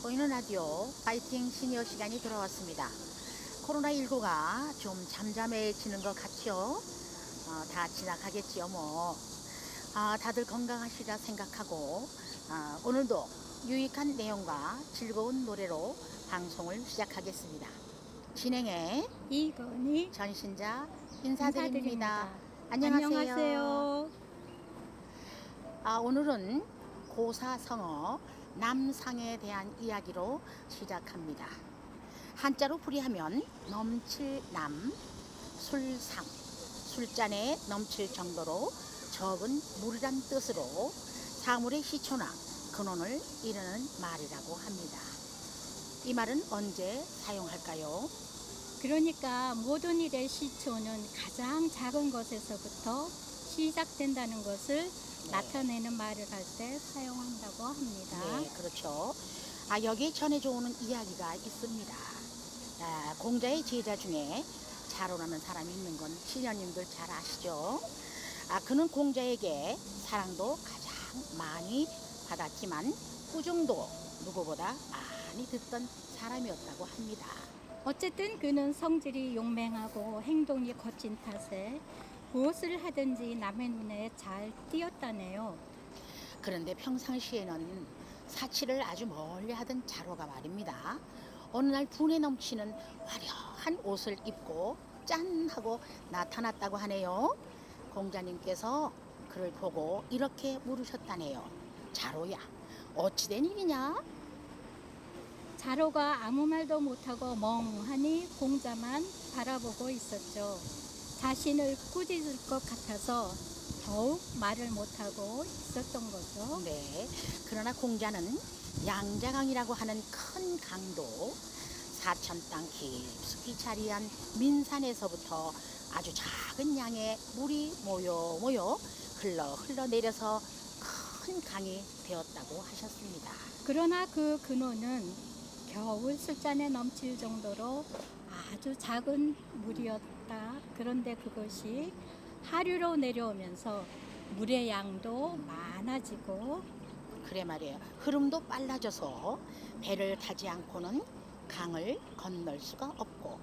보이는 라디오 파이팅 시니어 시간이 돌아왔습니다. 코로나19가 좀 잠잠해지는 것 같죠? 다 지나가겠지요 뭐. 다들 건강하시라 생각하고 오늘도 유익한 내용과 즐거운 노래로 방송을 시작하겠습니다. 진행의 이건희 전신자 인사드립니다. 인사드립니다. 안녕하세요. 오늘은 고사성어 남상에 대한 이야기로 시작합니다. 한자로 풀이하면 넘칠남, 술상, 술잔에 넘칠 정도로 적은 물이란 뜻으로 사물의 시초나 근원을 이르는 말이라고 합니다. 이 말은 언제 사용할까요? 그러니까 모든 일의 시초는 가장 작은 것에서부터 시작된다는 것을 나타내는 말을 할 때 사용한다고 합니다. 네, 그렇죠. 여기에 전해져 오는 이야기가 있습니다. 공자의 제자 중에 자로라는 사람이 있는 건 신녀님들 잘 아시죠? 그는 공자에게 사랑도 가장 많이 받았지만 후중도 누구보다 많이 듣던 사람이었다고 합니다. 어쨌든 그는 성질이 용맹하고 행동이 거친 탓에 무엇을 하든지 남의 눈에 잘 띄었다네요. 그런데 평상시에는 사치를 아주 멀리 하던 자로가 말입니다. 어느 날 분에 넘치는 화려한 옷을 입고 짠 하고 나타났다고 하네요. 공자님께서 그를 보고 이렇게 물으셨다네요. 자로야, 어찌된 일이냐? 자로가 아무 말도 못하고 멍하니 공자만 바라보고 있었죠. 자신을 꾸짖을 것 같아서 더욱 말을 못하고 있었던 거죠. 네. 그러나 공자는 양자강이라고 하는 큰 강도, 사천 땅 깊숙이 자리한 민산에서부터 아주 작은 양의 물이 모여 흘러 내려서 큰 강이 되었다고 하셨습니다. 그러나 그 근원은 겨울 술잔에 넘칠 정도로 아주 작은 물이었다. 그런데 그것이 하류로 내려오면서 물의 양도 많아지고 그래 말이에요. 흐름도 빨라져서 배를 타지 않고는 강을 건널 수가 없고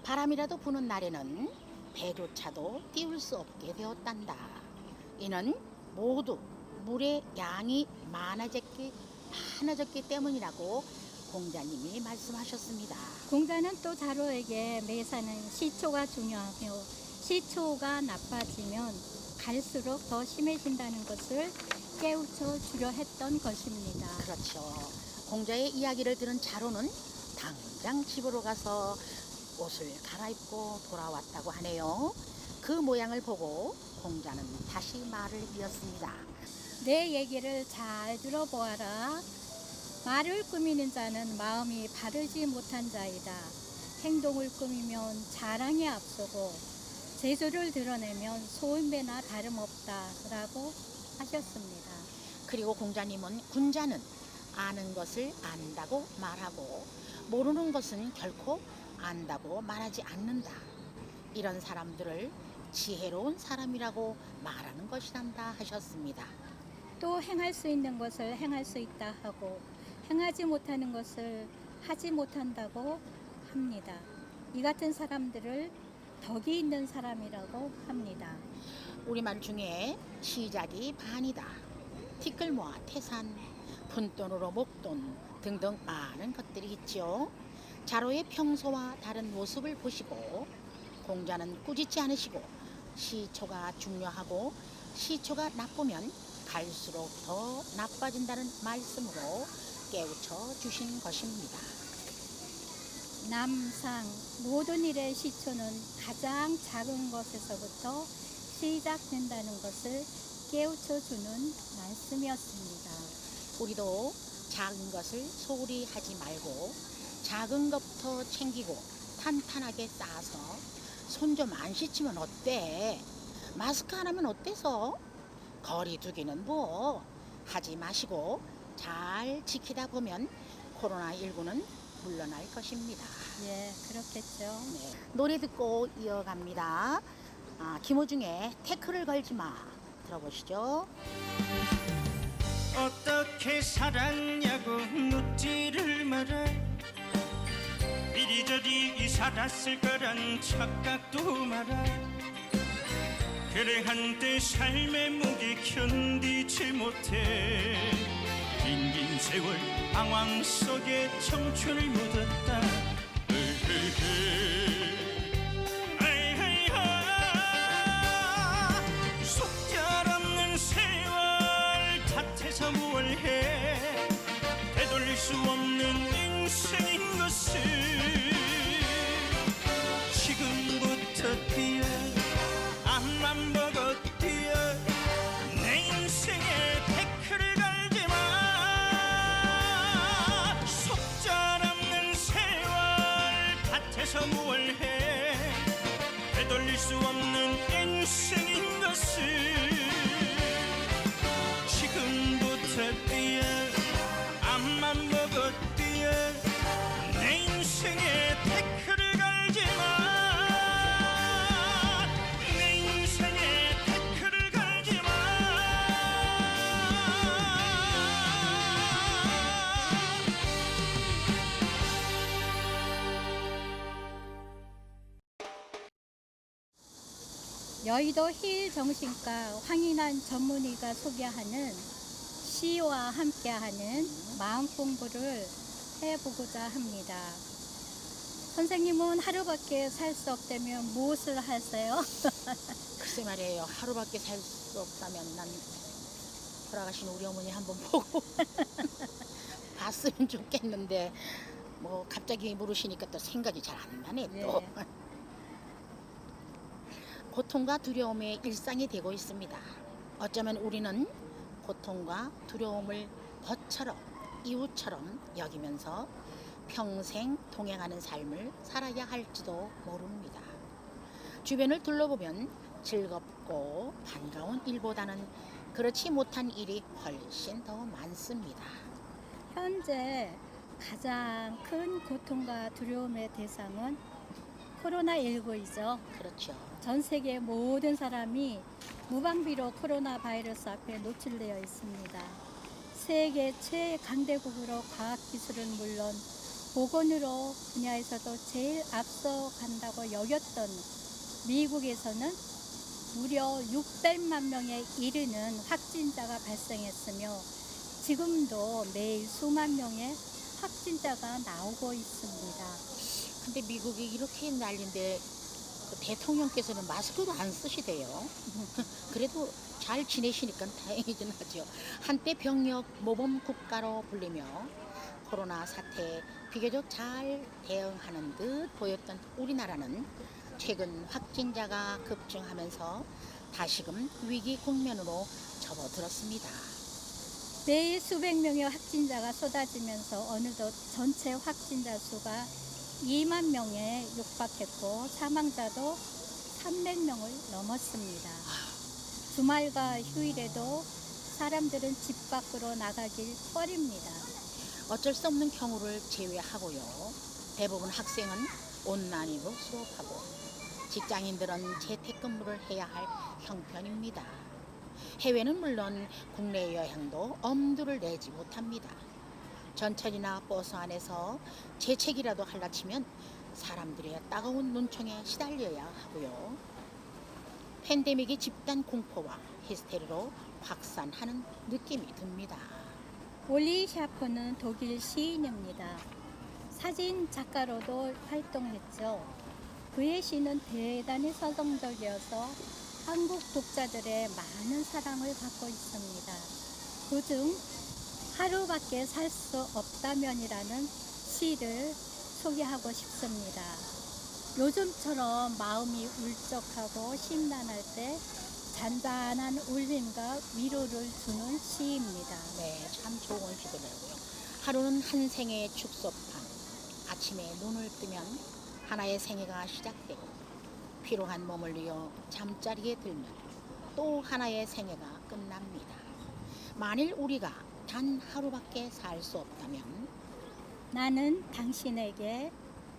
바람이라도 부는 날에는 배조차도 띄울 수 없게 되었단다. 이는 모두 물의 양이 많아졌기 때문이라고 공자님이 말씀하셨습니다. 공자는 또 자로에게 매사는 시초가 중요하며 시초가 나빠지면 갈수록 더 심해진다는 것을 깨우쳐 주려 했던 것입니다. 그렇죠. 공자의 이야기를 들은 자로는 당장 집으로 가서 옷을 갈아입고 돌아왔다고 하네요. 그 모양을 보고 공자는 다시 말을 이었습니다. 내 얘기를 잘 들어보아라. 말을 꾸미는 자는 마음이 바르지 못한 자이다. 행동을 꾸미면 자랑에 앞서고 재주를 드러내면 소인배나 다름없다. 라고 하셨습니다. 그리고 공자님은 군자는 아는 것을 안다고 말하고 모르는 것은 결코 안다고 말하지 않는다. 이런 사람들을 지혜로운 사람이라고 말하는 것이란다 하셨습니다. 또 행할 수 있는 것을 행할 수 있다 하고 행하지 못하는 것을 하지 못한다고 합니다. 이 같은 사람들을 덕이 있는 사람이라고 합니다. 우리말 중에 시작이 반이다, 티끌 모아 태산, 푼돈으로 목돈 등등 많은 것들이 있죠. 자로의 평소와 다른 모습을 보시고 공자는 꾸짖지 않으시고 시초가 중요하고 시초가 나쁘면 갈수록 더 나빠진다는 말씀으로 깨우쳐 주신 것입니다. 남상 모든 일의 시초는 가장 작은 것에서부터 시작된다는 것을 깨우쳐 주는 말씀이었습니다. 우리도 작은 것을 소홀히 하지 말고 작은 것부터 챙기고 탄탄하게 쌓아서 손 좀 안 씻으면 어때? 마스크 안 하면 어때서? 거리 두기는 뭐 하지 마시고 잘 지키다 보면 코로나19는 물러날 것입니다. 예, 그렇겠죠. 네, 노래 듣고 이어갑니다. 김호중의 태클을 걸지 마 들어보시죠. 어떻게 살았냐고 묻지를 마라. 이리저리 살았을 거란 착각도 마라. 그래 한때 삶의 무게 견디지 못해 긴긴 세월 방황 속에 청춘을 묻었다. 속절없는 세월 탓해서 뭘 해. 되돌릴 수 없는 인생인 것을 지금부터 뛰어 앞만 보고 뛰어. 내 인생에 태클을 걸지 마. 속절없는 세월 탓해서 뭘 해. 되돌릴 수 없는 인생인 것을 지금부터 뛰어 앞만 보고 뛰어. 내 인생에 태클을 걸지 마. 내 인생에 태클을 걸지 마. 여의도 힐 정신과 황인환 전문의가 소개하는 시와 함께하는 마음 공부를 해보고자 합니다. 선생님은 하루밖에 살 수 없다면 무엇을 하세요? 글쎄 말이에요. 하루밖에 살 수 없다면 난 돌아가신 우리 어머니 한번 보고 봤으면 좋겠는데 뭐 갑자기 물으시니까 또 생각이 잘 안 나네 또. 네. 고통과 두려움의 일상이 되고 있습니다. 어쩌면 우리는 고통과 두려움을 벗처럼 이웃처럼 여기면서 평생 동행하는 삶을 살아야 할지도 모릅니다. 주변을 둘러보면 즐겁고 반가운 일보다는 그렇지 못한 일이 훨씬 더 많습니다. 현재 가장 큰 고통과 두려움의 대상은 코로나19이죠. 그렇죠. 전 세계 모든 사람이 무방비로 코로나 바이러스 앞에 노출되어 있습니다. 세계 최강대국으로 과학기술은 물론 보건으로 분야에서도 제일 앞서간다고 여겼던 미국에서는 무려 600만 명에 이르는 확진자가 발생했으며 지금도 매일 수만 명의 확진자가 나오고 있습니다. 근데 미국이 이렇게 난리인데 그 대통령께서는 마스크도 안 쓰시대요. 그래도 잘 지내시니까 다행이긴 하죠. 한때 병력 모범 국가로 불리며 코로나 사태에 비교적 잘 대응하는 듯 보였던 우리나라는 최근 확진자가 급증하면서 다시금 위기 국면으로 접어들었습니다. 매일 수백 명의 확진자가 쏟아지면서 어느덧 전체 확진자 수가 2만 명에 육박했고 사망자도 300명을 넘었습니다. 주말과 휴일에도 사람들은 집 밖으로 나가길 꺼립니다. 어쩔 수 없는 경우를 제외하고요. 대부분 학생은 온라인으로 수업하고 직장인들은 재택근무를 해야 할 형편입니다. 해외는 물론 국내 여행도 엄두를 내지 못합니다. 전철이나 버스 안에서 재채기라도 할라치면 사람들의 따가운 눈총에 시달려야 하고요. 팬데믹의 집단 공포와 히스테리로 확산하는 느낌이 듭니다. 올리 샤퍼는 독일 시인입니다. 사진 작가로도 활동했죠. 그의 시는 대단히 서정적이어서 한국 독자들의 많은 사랑을 받고 있습니다. 그중 하루밖에 살 수 없다면이라는 시를 소개하고 싶습니다. 요즘처럼 마음이 울적하고 심란할 때 잔잔한 울림과 위로를 주는 시입니다. 네, 참 좋은 시더라고요. 하루는 한 생의 축소판. 아침에 눈을 뜨면 하나의 생애가 시작되고 피로한 몸을 이어 잠자리에 들면 또 하나의 생애가 끝납니다. 만일 우리가 단 하루밖에 살 수 없다면 나는 당신에게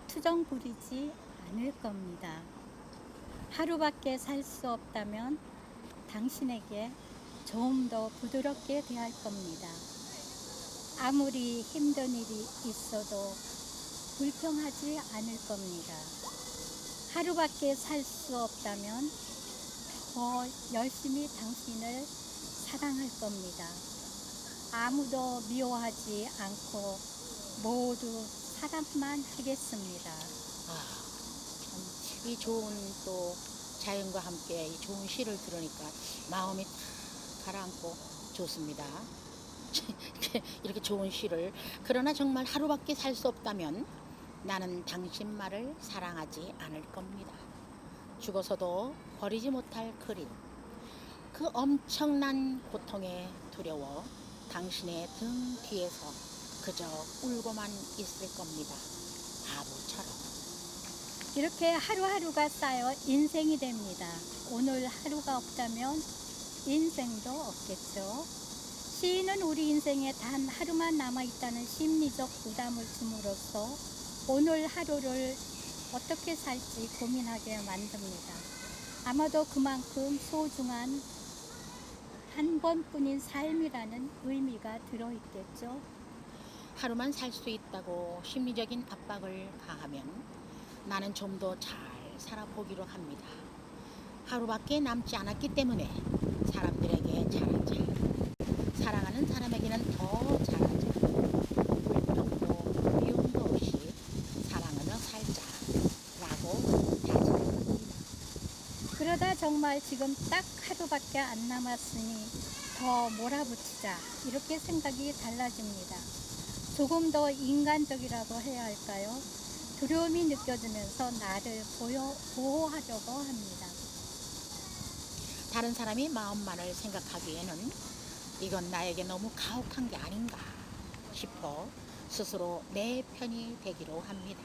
투정 부리지 않을 겁니다. 하루밖에 살 수 없다면 당신에게 좀 더 부드럽게 대할 겁니다. 아무리 힘든 일이 있어도 불평하지 않을 겁니다. 하루밖에 살 수 없다면 더 열심히 당신을 사랑할 겁니다. 아무도 미워하지 않고 모두 사랑만 하겠습니다. 참, 이 좋은 또 자연과 함께 이 좋은 시를 들으니까 마음이 탁 가라앉고 좋습니다. 이렇게 좋은 시를. 그러나 정말 하루밖에 살 수 없다면 나는 당신 말을 사랑하지 않을 겁니다. 죽어서도 버리지 못할 그림. 그 엄청난 고통에 두려워 당신의 등 뒤에서 그저 울고만 있을 겁니다. 바보처럼. 이렇게 하루하루가 쌓여 인생이 됩니다. 오늘 하루가 없다면 인생도 없겠죠. 시인은 우리 인생에 단 하루만 남아있다는 심리적 부담을 줌으로써 오늘 하루를 어떻게 살지 고민하게 만듭니다. 아마도 그만큼 소중한 한 번뿐인 삶이라는 의미가 들어있겠죠. 하루만 살 수 있다고 심리적인 압박을 가하면 나는 좀 더 잘 살아보기로 합니다. 하루밖에 남지 않았기 때문에 사람들에게 잘하자. 사랑하는 사람에게는 더 잘하자. 불평도 미움도 없이 사랑하며 살자. 라고 다짐합니다. 그러다 정말 지금 딱 하루밖에 안 남았으니 더 몰아붙이자 이렇게 생각이 달라집니다. 조금 더 인간적이라고 해야 할까요? 두려움이 느껴지면서 나를 보호하려고 합니다. 다른 사람이 마음만을 생각하기에는 이건 나에게 너무 가혹한 게 아닌가 싶어 스스로 내 편이 되기로 합니다.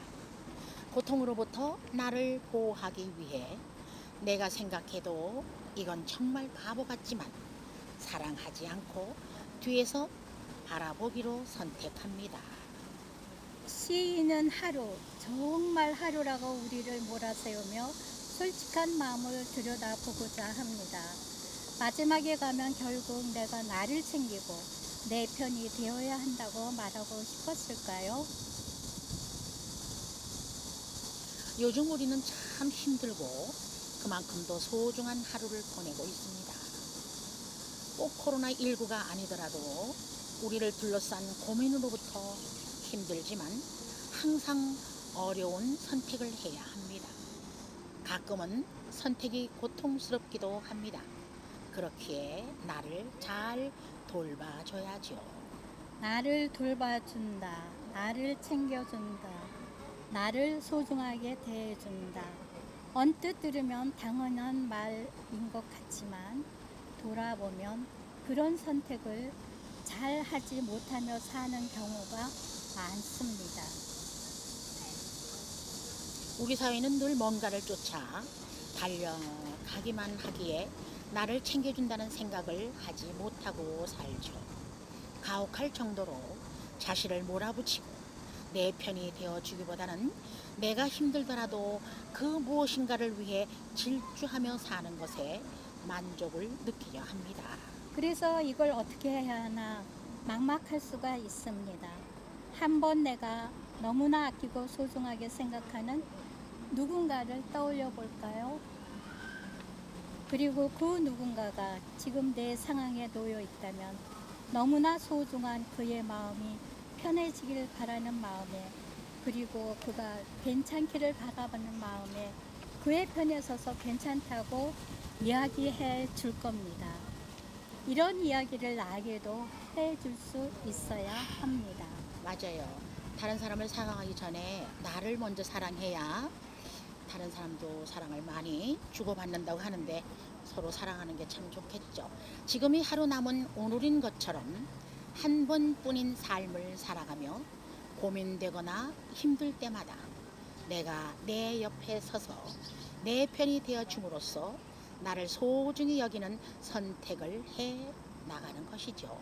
고통으로부터 나를 보호하기 위해 내가 생각해도 이건 정말 바보 같지만 사랑하지 않고 뒤에서 바라보기로 선택합니다. 시인은 하루, 정말 하루라고 우리를 몰아세우며 솔직한 마음을 들여다보고자 합니다. 마지막에 가면 결국 내가 나를 챙기고 내 편이 되어야 한다고 말하고 싶었을까요? 요즘 우리는 참 힘들고 그만큼 더 소중한 하루를 보내고 있습니다. 꼭 코로나19가 아니더라도 우리를 둘러싼 고민으로부터 힘들지만 항상 어려운 선택을 해야 합니다. 가끔은 선택이 고통스럽기도 합니다. 그렇기에 나를 잘 돌봐줘야죠. 나를 돌봐준다. 나를 챙겨준다. 나를 소중하게 대해준다. 언뜻 들으면 당연한 말인 것 같지만 돌아보면 그런 선택을 잘 하지 못하며 사는 경우가 많습니다. 우리 사회는 늘 뭔가를 쫓아 달려가기만 하기에 나를 챙겨준다는 생각을 하지 못하고 살죠. 가혹할 정도로 자신을 몰아붙이고 내 편이 되어주기보다는 내가 힘들더라도 그 무엇인가를 위해 질주하며 사는 것에 만족을 느끼려 합니다. 그래서 이걸 어떻게 해야 하나 막막할 수가 있습니다. 한번 내가 너무나 아끼고 소중하게 생각하는 누군가를 떠올려 볼까요? 그리고 그 누군가가 지금 내 상황에 놓여 있다면 너무나 소중한 그의 마음이 편해지길 바라는 마음에, 그리고 그가 괜찮기를 바라보는 마음에 그의 편에 서서 괜찮다고 이야기해 줄 겁니다. 이런 이야기를 나에게도 해줄 수 있어야 합니다. 맞아요. 다른 사람을 사랑하기 전에 나를 먼저 사랑해야 다른 사람도 사랑을 많이 주고받는다고 하는데 서로 사랑하는 게 참 좋겠죠. 지금이 하루 남은 오늘인 것처럼 한 번뿐인 삶을 살아가며 고민되거나 힘들 때마다 내가 내 옆에 서서 내 편이 되어 줌으로써 나를 소중히 여기는 선택을 해 나가는 것이죠.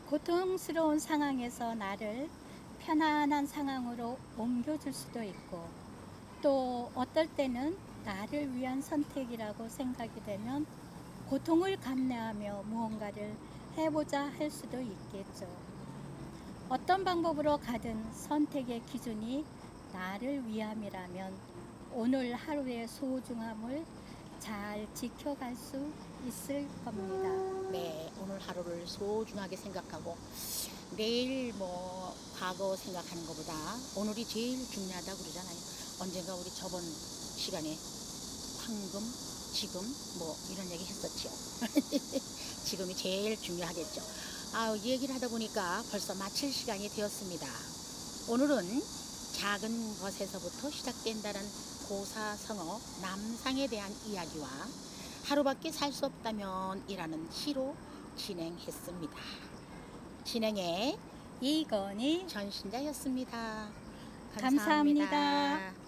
고통스러운 상황에서 나를 편안한 상황으로 옮겨줄 수도 있고, 또 어떨 때는 나를 위한 선택이라고 생각이 되면 고통을 감내하며 무언가를 해보자 할 수도 있겠죠. 어떤 방법으로 가든 선택의 기준이 나를 위함이라면 오늘 하루의 소중함을 잘 지켜갈 수 있을 겁니다. 네, 오늘 하루를 소중하게 생각하고 내일 뭐 과거 생각하는 것보다 오늘이 제일 중요하다고 그러잖아요. 언젠가 우리 저번 시간에 황금, 지금 뭐 이런 얘기 했었죠. 지금이 제일 중요하겠죠. 얘기를 하다 보니까 벌써 마칠 시간이 되었습니다. 오늘은 작은 것에서부터 시작된다는 고사성어 남상에 대한 이야기와 하루밖에 살 수 없다면 이라는 시로 진행했습니다. 진행의 이건희 전신자였습니다. 감사합니다.